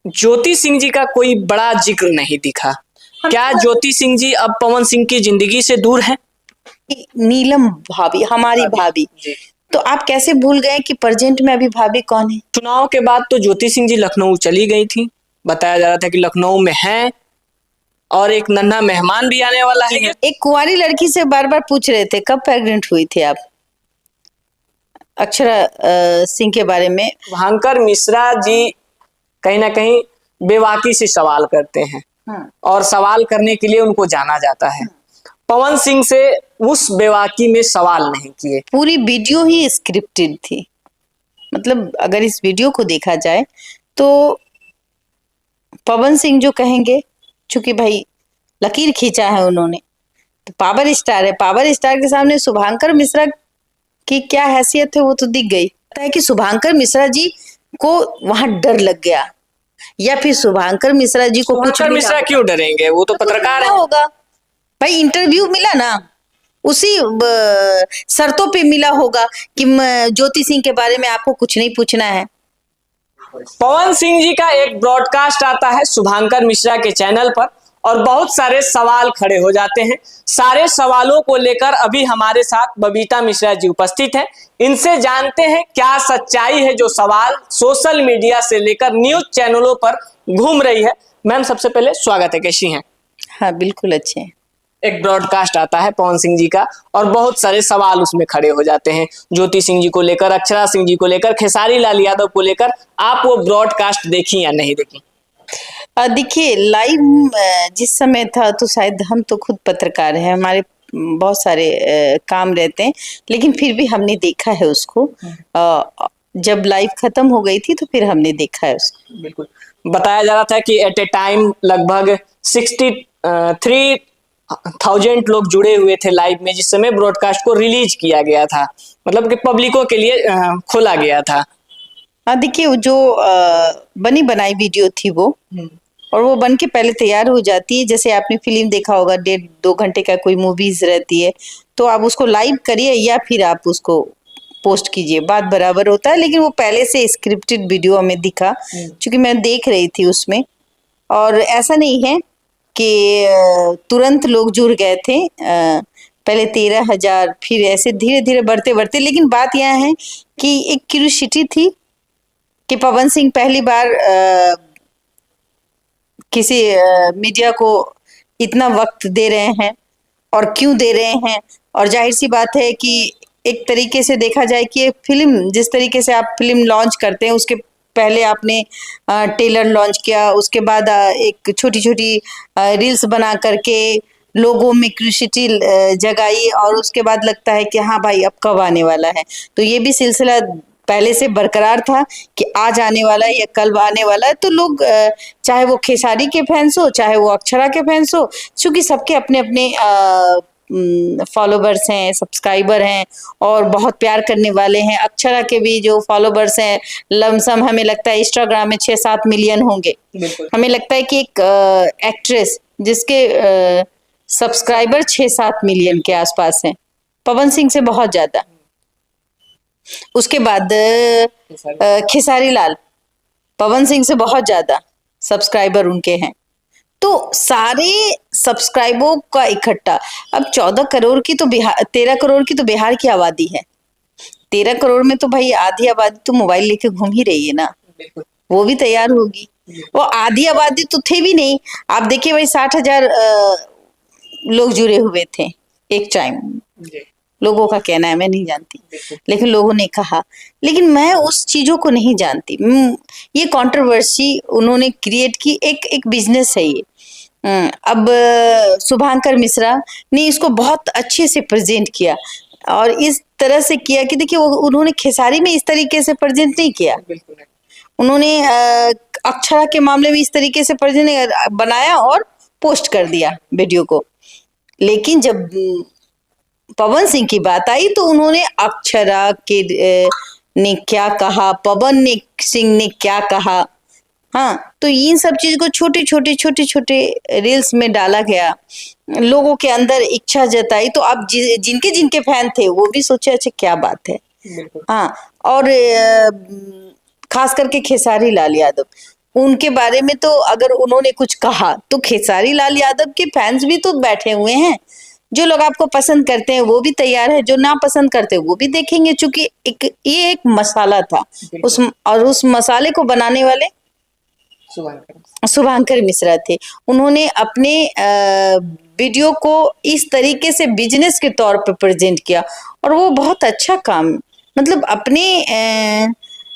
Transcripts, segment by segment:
ज्योति सिंह जी का कोई बड़ा जिक्र नहीं दिखा। क्या ज्योति सिंह जी अब पवन सिंह की जिंदगी से दूर हैं? नीलम भाभी, हमारी भाभी, तो आप कैसे भूल गए कि प्रेजेंट में अभी भाभी कौन है? चुनाव के बाद तो ज्योति सिंह जी लखनऊ चली गई थी, बताया जा रहा था कि लखनऊ में हैं और एक नन्हा मेहमान भी आने वाला है। एक कुंवारी लड़की से बार बार पूछ रहे थे कब प्रेग्नेंट हुई थी आप, अक्षरा सिंह के बारे में। शुभांकर मिश्रा जी कहीं ना कहीं बेबाकी से सवाल करते हैं और सवाल करने के लिए उनको जाना जाता है। पवन सिंह से उस बेबाकी में सवाल नहीं किए। पूरी वीडियो ही स्क्रिप्टेड थी। मतलब अगर इस वीडियो को देखा जाए तो पवन सिंह जो कहेंगे, चूंकि भाई लकीर खींचा है उन्होंने, तो पावर स्टार है, पावर स्टार के सामने शुभांकर मिश्रा की क्या हैसियत है वो तो दिख गई है कि शुभांकर मिश्रा जी को वहां डर लग गया, या फिर शुभांकर मिश्रा जी को कुछ मिश्रा क्यों डरेंगे, वो तो पत्रकार होगा भाई, इंटरव्यू मिला ना उसी शर्तों पे मिला होगा कि ज्योति सिंह के बारे में आपको कुछ नहीं पूछना है। पवन सिंह जी का एक ब्रॉडकास्ट आता है शुभांकर मिश्रा के चैनल पर और बहुत सारे सवाल खड़े हो जाते हैं। सारे सवालों को लेकर अभी हमारे साथ बबीता मिश्रा जी उपस्थित हैं। इनसे जानते हैं क्या सच्चाई है जो सवाल सोशल मीडिया से लेकर न्यूज चैनलों पर घूम रही है। मैम सबसे पहले स्वागत है, कैसी हैं? हाँ बिल्कुल अच्छे हैं। एक ब्रॉडकास्ट आता है पवन सिंह जी का और बहुत सारे सवाल उसमें खड़े हो जाते हैं, ज्योति सिंह जी को लेकर, अक्षरा सिंह जी को लेकर, खेसारी लाल यादव को लेकर। आप वो ब्रॉडकास्ट देखी या नहीं देखी? देखिए लाइव जिस समय था तो शायद हम तो खुद पत्रकार हैं, हमारे बहुत सारे काम रहते हैं, लेकिन फिर भी हमने देखा है उसको। जब लाइव खत्म हो गई थी तो फिर हमने देखा है उसको। बिल्कुल, बताया जा रहा था कि एट ए टाइम लगभग 63,000 लोग जुड़े हुए थे लाइव में जिस समय ब्रॉडकास्ट को रिलीज किया गया था, मतलब कि पब्लिकों के लिए खोला गया था। देखिए जो बनी बनाई वीडियो थी वो, और वो बन के पहले तैयार हो जाती है। जैसे आपने फिल्म देखा होगा, 1.5-2 घंटे का कोई मूवीज रहती है, तो आप उसको लाइव करिए या फिर आप उसको पोस्ट कीजिए, बात बराबर होता है। लेकिन वो पहले से स्क्रिप्टेड वीडियो हमें दिखा, क्योंकि मैं देख रही थी उसमें, और ऐसा नहीं है कि तुरंत लोग जुड़ गए थे। पहले 13,000, फिर ऐसे धीरे धीरे बढ़ते बढ़ते। लेकिन बात यह है कि एक क्यूरियोसिटी थी कि पवन सिंह पहली बार किसी मीडिया को इतना वक्त दे रहे हैं और क्यों दे रहे हैं। और जाहिर सी बात है कि एक तरीके से देखा जाए कि फिल्म, जिस तरीके से आप फिल्म लॉन्च करते हैं, उसके पहले आपने ट्रेलर लॉन्च किया, उसके बाद एक छोटी छोटी रील्स बना करके लोगों में क्यूरियोसिटी जगाई, और उसके बाद लगता है कि हाँ भाई अब कब आने वाला है। तो ये भी सिलसिला पहले से बरकरार था कि आज आने वाला है या कल आने वाला है। तो लोग चाहे वो खेसारी के फैंस हो, चाहे वो अक्षरा के फैंस हो, क्योंकि सबके अपने अपने फॉलोवर्स हैं, सब्सक्राइबर हैं और बहुत प्यार करने वाले हैं। अक्षरा के भी जो फॉलोवर्स हैं लमसम हमें लगता है इंस्टाग्राम में 6-7 मिलियन होंगे। हमें लगता है कि एक एक्ट्रेस जिसके सब्सक्राइबर 6-7 मिलियन के आसपास हैं, पवन सिंह से बहुत ज्यादा। उसके बाद खेसारी लाल, पवन सिंह से बहुत ज्यादा सब्सक्राइबर उनके हैं। तो सारे सब्सक्राइबरों का इकट्ठा, अब 14 करोड़ की तो बिहार, 13 करोड़ की तो बिहार की आबादी है। 13 करोड़ में तो भाई आधी आबादी तो मोबाइल लेके घूम ही रही है ना, वो भी तैयार होगी। वो आधी आबादी तो थे भी नहीं। आप देखिए भाई 60,000 लोग जुड़े हुए थे एक टाइम। लोगों का कहना है, मैं नहीं जानती, लेकिन लोगों ने कहा। लेकिन मैं उस चीजों को नहीं जानती। ये कंट्रोवर्सी उन्होंने क्रिएट की, एक बिजनेस है ये। अब शुभांकर मिश्रा ने इसको बहुत अच्छे से प्रेजेंट किया, और इस तरह से किया कि देखिए उन्होंने खेसारी में इस तरीके से प्रेजेंट नहीं किया, उन्होंने अक्षरा के मामले में इस तरीके से प्रेजेंट बनाया और पोस्ट कर दिया वीडियो को। लेकिन जब पवन सिंह की बात आई तो उन्होंने अक्षरा के ने क्या कहा, पवन सिंह ने क्या कहा, हाँ, तो इन सब चीज को छोटे छोटे रील्स में डाला गया, लोगों के अंदर इच्छा जताई। तो अब जिनके फैन थे वो भी सोचे अच्छा क्या बात है। हाँ, और खास करके खेसारी लाल यादव, उनके बारे में तो अगर उन्होंने कुछ कहा तो खेसारी लाल यादव के फैंस भी तो बैठे हुए हैं। जो लोग आपको पसंद करते हैं वो भी तैयार है, जो ना पसंद करते हैं वो भी देखेंगे, क्योंकि ये एक मसाला था उस मसाले को बनाने वाले शुभांकर मिश्रा थे। उन्होंने अपने वीडियो को इस तरीके से बिजनेस के तौर पर प्रेजेंट किया और वो बहुत अच्छा काम, मतलब अपने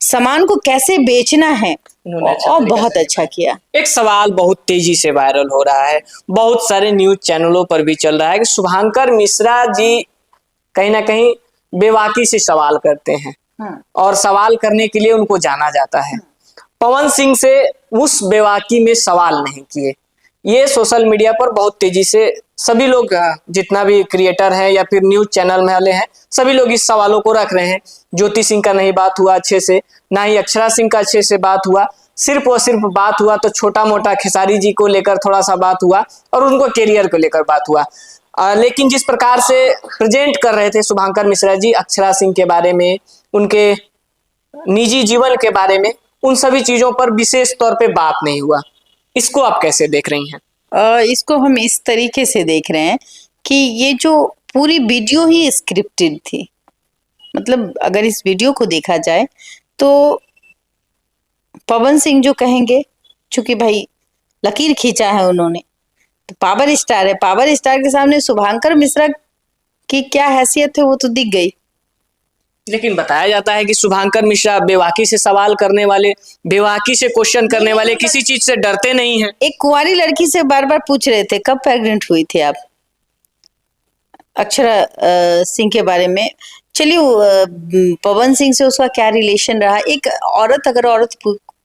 सामान को कैसे बेचना है और बहुत अच्छा किया। एक सवाल बहुत तेजी से वायरल हो रहा है, बहुत सारे न्यूज चैनलों पर भी चल रहा है कि शुभांकर मिश्रा जी कहीं ना कहीं बेबाकी से सवाल करते हैं और सवाल करने के लिए उनको जाना जाता है। पवन सिंह से उस बेबाकी में सवाल नहीं किए। ये सोशल मीडिया पर बहुत तेजी से सभी लोग, जितना भी क्रिएटर हैं या फिर न्यूज चैनल में वाले हैं, सभी लोग इस सवालों को रख रहे हैं। ज्योति सिंह का नहीं बात हुआ अच्छे से, ना ही अक्षरा सिंह का अच्छे से बात हुआ, सिर्फ और सिर्फ बात हुआ तो छोटा मोटा खेसारी जी को लेकर थोड़ा सा बात हुआ और उनको कैरियर को लेकर बात हुआ। लेकिन जिस प्रकार से प्रेजेंट कर रहे थे शुभांकर मिश्रा जी अक्षरा सिंह के बारे में, उनके निजी जीवन के बारे में, उन सभी चीजों पर विशेष तौर पे बात नहीं हुआ। इसको आप कैसे देख रही हैं? इसको हम इस तरीके से देख रहे हैं कि ये जो पूरी वीडियो ही स्क्रिप्टेड थी। मतलब अगर इस वीडियो को देखा जाए तो पवन सिंह जो कहेंगे, चूंकि भाई लकीर खींचा है उन्होंने, तो पावर स्टार है, पावर स्टार के सामने शुभांकर मिश्रा की क्या हैसियत है वो तो दिख गई। लेकिन बताया जाता है कि शुभांकर मिश्रा बेवाकी से सवाल करने वाले, बेवाकी से क्वेश्चन करने वाले, किसी चीज से डरते नहीं हैं। एक कुंवारी लड़की से बार बार पूछ रहे थे कब प्रेग्नेंट हुई थी आप, अक्षरा सिंह के बारे में। चलिए पवन सिंह से उसका क्या रिलेशन रहा। एक औरत अगर औरत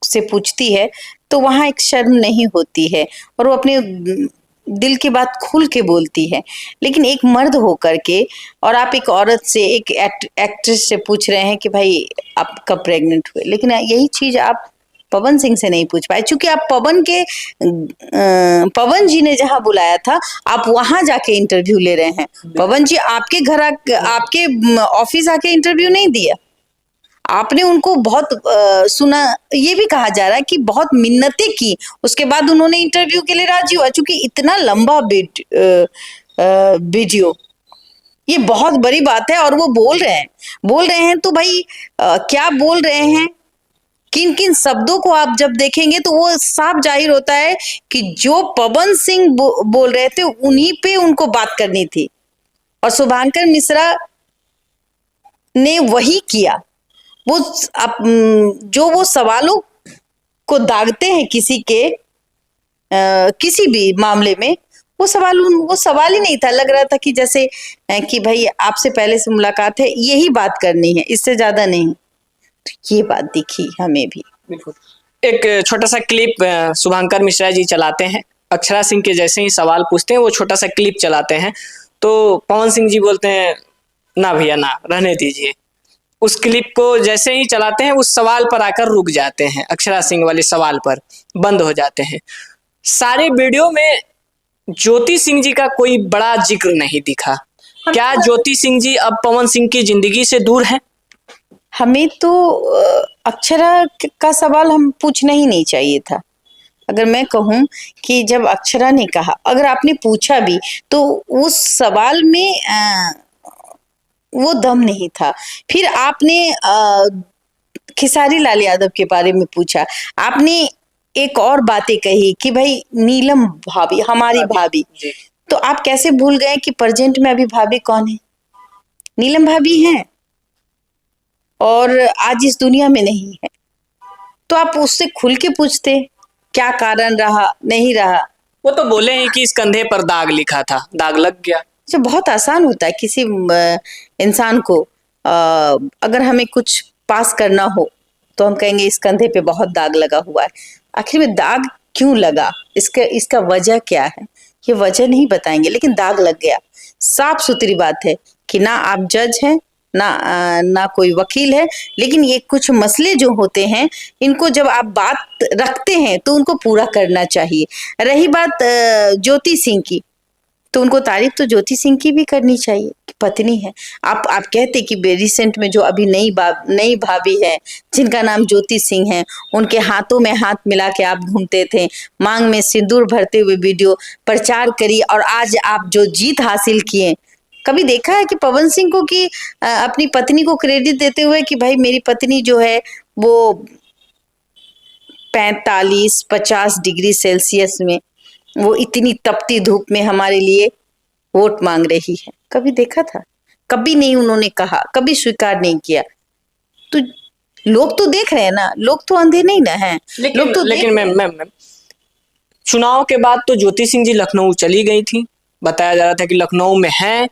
से पूछती है तो वहां एक शर्म नहीं होती है और वो अपने दिल की बात खुल के बोलती है। लेकिन एक मर्द होकर के और आप एक औरत से, एक एक्ट्रेस से पूछ रहे हैं कि भाई आप कब प्रेग्नेंट हुए, लेकिन यही चीज आप पवन सिंह से नहीं पूछ पाए, क्योंकि आप पवन जी ने जहां बुलाया था आप वहां जाके इंटरव्यू ले रहे हैं। पवन जी आपके घर आपके ऑफिस आके इंटरव्यू नहीं दिया। आपने उनको बहुत सुना, ये भी कहा जा रहा है कि बहुत मिन्नतें की, उसके बाद उन्होंने इंटरव्यू के लिए राजी हुआ। क्योंकि इतना लंबा वीडियो, ये बहुत बड़ी बात है और वो बोल रहे हैं तो भाई क्या बोल रहे हैं, किन किन शब्दों को आप जब देखेंगे तो वो साफ जाहिर होता है कि जो पवन सिंह बोल रहे थे उन्हीं पे उनको बात करनी थी और शुभांकर मिश्रा ने वही किया। वो जो वो सवालों को दागते हैं किसी के किसी भी मामले में, वो सवाल ही नहीं था। लग रहा था कि जैसे कि भाई आपसे पहले से मुलाकात है, यही बात करनी है, इससे ज्यादा नहीं। तो ये बात दिखी हमें भी। बिल्कुल। एक छोटा सा क्लिप शुभांकर मिश्रा जी चलाते हैं, अक्षरा सिंह के जैसे ही सवाल पूछते हैं वो छोटा सा क्लिप चलाते हैं तो पवन सिंह जी बोलते हैं ना भैया ना, रहने दीजिए। उस क्लिप को जैसे ही चलाते हैं उस सवाल पर आकर रुक जाते हैं, अक्षरा सिंह वाले सवाल पर बंद हो जाते हैं। सारे वीडियो में ज्योति सिंह जी का कोई बड़ा जिक्र नहीं दिखा। क्या ज्योति सिंह जी अब पवन सिंह की जिंदगी से दूर हैं? हमें तो अक्षरा का सवाल हम पूछना ही नहीं चाहिए था। अगर मैं कहूं कि जब अक्षरा ने कहा, अगर आपने पूछा भी तो उस सवाल में वो दम नहीं था। फिर आपने खेसारी लाल यादव के बारे में पूछा, आपने एक और बातें कही कि भाई नीलम भाभी हमारी भाभी, तो आप कैसे भूल गए कि प्रेजेंट में अभी भाभी कौन है? नीलम भाभी हैं और आज इस दुनिया में नहीं है। तो आप उससे खुल के पूछते क्या कारण रहा, नहीं रहा। वो तो बोले हैं कि इस कंधे पर दाग लिखा था, दाग लग गया। जो बहुत आसान होता है किसी इंसान को, अगर हमें कुछ पास करना हो तो हम कहेंगे इस कंधे पे बहुत दाग लगा हुआ है। आखिर में दाग क्यों लगा, इसका वजह क्या है, ये वजह नहीं बताएंगे, लेकिन दाग लग गया। साफ सुथरी बात है कि ना आप जज हैं ना कोई वकील है, लेकिन ये कुछ मसले जो होते हैं इनको जब आप बात रखते हैं तो उनको पूरा करना चाहिए। रही बात ज्योति सिंह की, तो उनको तारीफ तो ज्योति सिंह की भी करनी चाहिए कि पत्नी है। आप कहते कि रिसेंट में जो अभी नई भाभी है जिनका नाम ज्योति सिंह है, उनके हाथों में हाथ मिला के आप घूमते थे, मांग में सिंदूर भरते हुए वीडियो प्रचार करी, और आज आप जो जीत हासिल किए, कभी देखा है कि पवन सिंह को कि अपनी पत्नी को क्रेडिट देते हुए कि भाई मेरी पत्नी जो है वो 45-50 डिग्री सेल्सियस में, वो इतनी तपती धूप में हमारे लिए वोट मांग रही है? कभी देखा था? कभी नहीं उन्होंने कहा, कभी स्वीकार नहीं किया। तो लोग तो देख रहे हैं ना, लोग तो अंधे नहीं ना हैं। लोग तो लेकिन मैम चुनाव के बाद तो ज्योति सिंह जी लखनऊ चली गई थी, बताया जा रहा था कि लखनऊ में हैं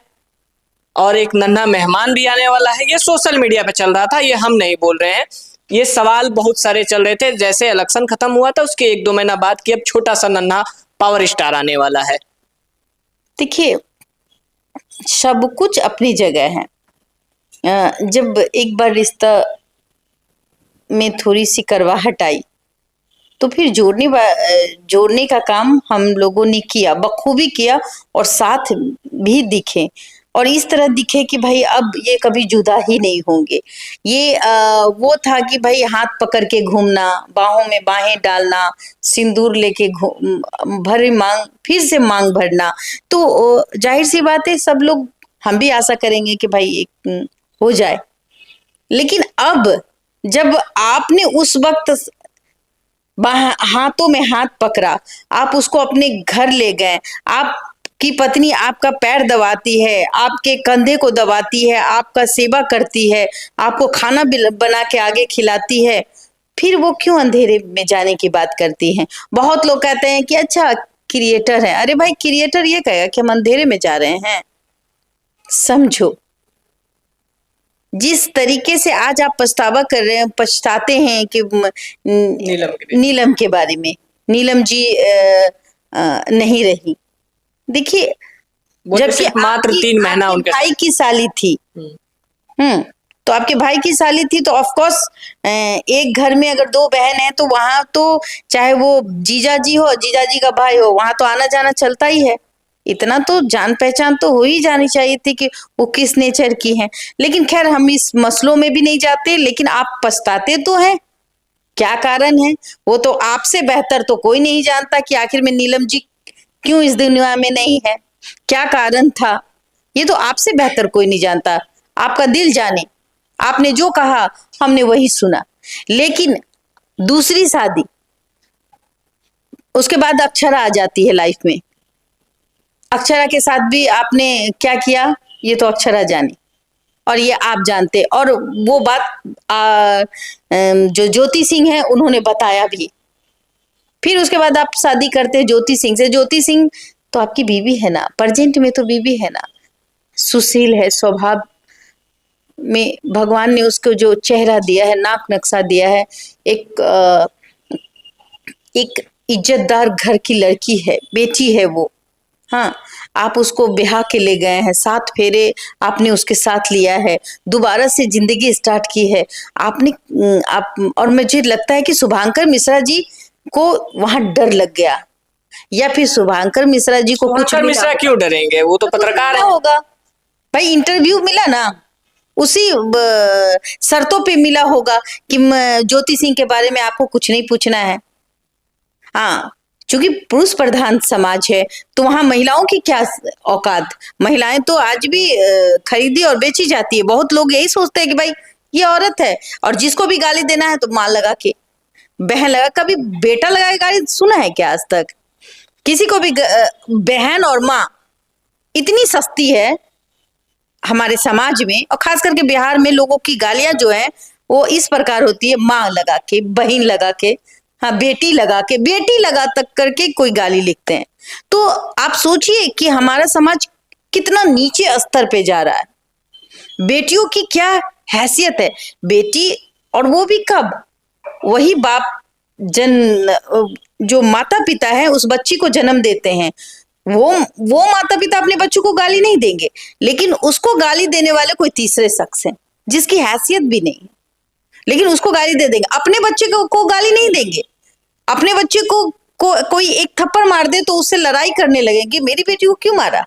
और एक नन्हा मेहमान भी आने वाला है। ये सोशल मीडिया पे चल रहा था, ये हम नहीं बोल रहे हैं। ये सवाल बहुत सारे चल रहे थे, जैसे इलेक्शन खत्म हुआ था उसके 1-2 महीना बाद कि अब छोटा सा नन्हा पावर स्टार आने वाला है। देखिए, सब कुछ अपनी जगह है। जब एक बार रिश्ता में थोड़ी सी करवाहट आई तो फिर जोड़ने का काम हम लोगों ने किया, बखूबी किया, और साथ भी दिखे, और इस तरह दिखे कि भाई अब ये कभी जुदा ही नहीं होंगे। ये वो था कि भाई हाथ पकड़ के घूमना, बाहों में बाहें डालना, सिंदूर लेके भरे मांग, फिर से मांग भरना। तो जाहिर सी बात है, सब लोग, हम भी आशा करेंगे कि भाई एक हो जाए। लेकिन अब जब आपने उस वक्त हाथों में हाथ पकड़ा, आप उसको अपने घर ले गए, आपकी पत्नी आपका पैर दबाती है, आपके कंधे को दबाती है, आपका सेवा करती है, आपको खाना बना के आगे खिलाती है, फिर वो क्यों अंधेरे में जाने की बात करती हैं? बहुत लोग कहते हैं कि अच्छा क्रिएटर है। अरे भाई, क्रिएटर ये कहेगा कि हम अंधेरे में जा रहे हैं? समझो, जिस तरीके से आज आप पछताते हैं कि नीलम के बारे में, नीलम जी नहीं रही। देखिए, जबकि मात्र 3 महीना उनके भाई की साली थी, तो आपके भाई की साली थी, तो ऑफ कोर्स एक घर में अगर 2 बहन है तो वहां तो चाहे वो जीजाजी हो, जीजाजी का भाई हो, वहां तो आना जाना चलता ही है। इतना तो जान पहचान तो हो ही जानी चाहिए थी कि वो किस नेचर की हैं। लेकिन खैर, हम इस मसलों में भी नहीं जाते। लेकिन आप पछताते तो हैं, क्या कारण है? वो तो आपसे बेहतर तो कोई नहीं जानता कि आखिर में नीलम जी क्यों इस दुनिया में नहीं है, क्या कारण था। ये तो आपसे बेहतर कोई नहीं जानता, आपका दिल जाने। आपने जो कहा हमने वही सुना। लेकिन दूसरी शादी, उसके बाद अक्षरा आ जाती है लाइफ में। अक्षरा के साथ भी आपने क्या किया, ये तो अक्षरा जाने, और ये आप जानते। और वो बात जो ज्योति सिंह है उन्होंने बताया भी। फिर उसके बाद आप शादी करते हैं ज्योति सिंह से। ज्योति सिंह तो आपकी बीवी है ना, प्रेजेंट में तो बीवी है ना, सुशील है स्वभाव में। भगवान ने उसको जो चेहरा दिया है, नाक नक्शा दिया है, एक इज्जतदार घर की लड़की है, बेटी है वो। हाँ, आप उसको ब्याह के ले गए हैं, 7 फेरे आपने उसके साथ लिया है, दोबारा से जिंदगी स्टार्ट की है आपने। और मुझे लगता है कि शुभांकर मिश्रा जी को वहां डर लग गया, या फिर शुभांकर मिश्रा जी को कुछ मिश्रा क्यों डरेंगे, वो तो पत्रकार होगा भाई। इंटरव्यू मिला ना, उसी शर्तों पे मिला होगा कि ज्योति सिंह के बारे में आपको कुछ नहीं पूछना है। हाँ, क्योंकि पुरुष प्रधान समाज है तो वहां महिलाओं की क्या औकात। महिलाएं तो आज भी खरीदी और बेची जाती है। बहुत लोग यही सोचते हैं कि भाई ये औरत है, और जिसको भी गाली देना है तो मां लगा के, बहन लगा। कभी बेटा लगा के गाली सुना है क्या आज तक? किसी को भी बहन और माँ इतनी सस्ती है हमारे समाज में, और खास करके बिहार में लोगों की गालियां जो है वो इस प्रकार होती है, माँ लगा के, बहन लगा के, हाँ बेटी लगा के, बेटी लगा तक करके कोई गाली लिखते हैं। तो आप सोचिए कि हमारा समाज कितना नीचे स्तर पे जा रहा है। बेटियों की क्या हैसियत है, बेटी, और वो भी कब? वही बाप जो माता पिता है उस बच्ची को जन्म देते हैं, वो माता पिता अपने बच्चों को गाली नहीं देंगे, लेकिन उसको गाली देने वाले कोई तीसरे शख्स हैं जिसकी हैसियत भी नहीं है, लेकिन उसको गाली दे देंगे। अपने बच्चे को गाली नहीं देंगे। अपने बच्चे को कोई एक थप्पड़ मार दे तो उससे लड़ाई करने लगेंगे, मेरी बेटी को क्यों मारा,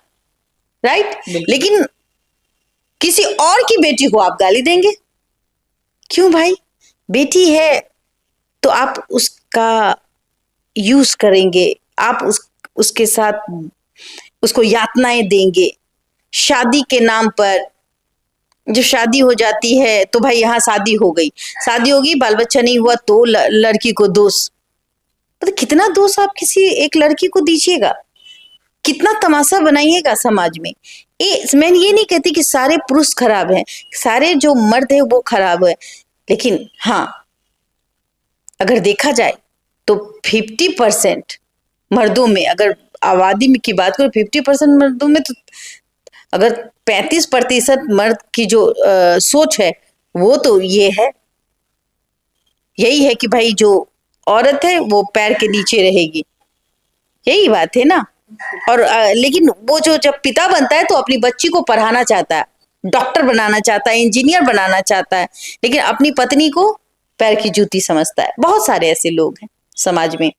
राइट। लेकिन किसी और की बेटी को आप गाली देंगे, क्यों भाई? बेटी है तो आप उसका यूज करेंगे, आप उसके साथ उसको यातनाएं देंगे। शादी के नाम पर जब शादी हो जाती है तो भाई यहाँ शादी हो गई, बाल बच्चा नहीं हुआ तो लड़की को दोष। तो कितना दोष आप किसी एक लड़की को दीजिएगा, कितना तमाशा बनाइएगा समाज में। मैं ये नहीं कहती कि सारे पुरुष खराब हैं, सारे जो मर्द है वो खराब है, लेकिन हाँ अगर देखा जाए तो 50% मर्दों में, अगर आबादी में की बात करो 50% मर्दों में, तो अगर 35% मर्द की जो सोच है वो तो यही है कि भाई जो औरत है वो पैर के नीचे रहेगी, यही बात है ना। और लेकिन वो जो जब पिता बनता है तो अपनी बच्ची को पढ़ाना चाहता है, डॉक्टर बनाना चाहता है, इंजीनियर बनाना चाहता है, लेकिन अपनी पत्नी को पैर की जूती समझता है। बहुत सारे ऐसे लोग हैं समाज में।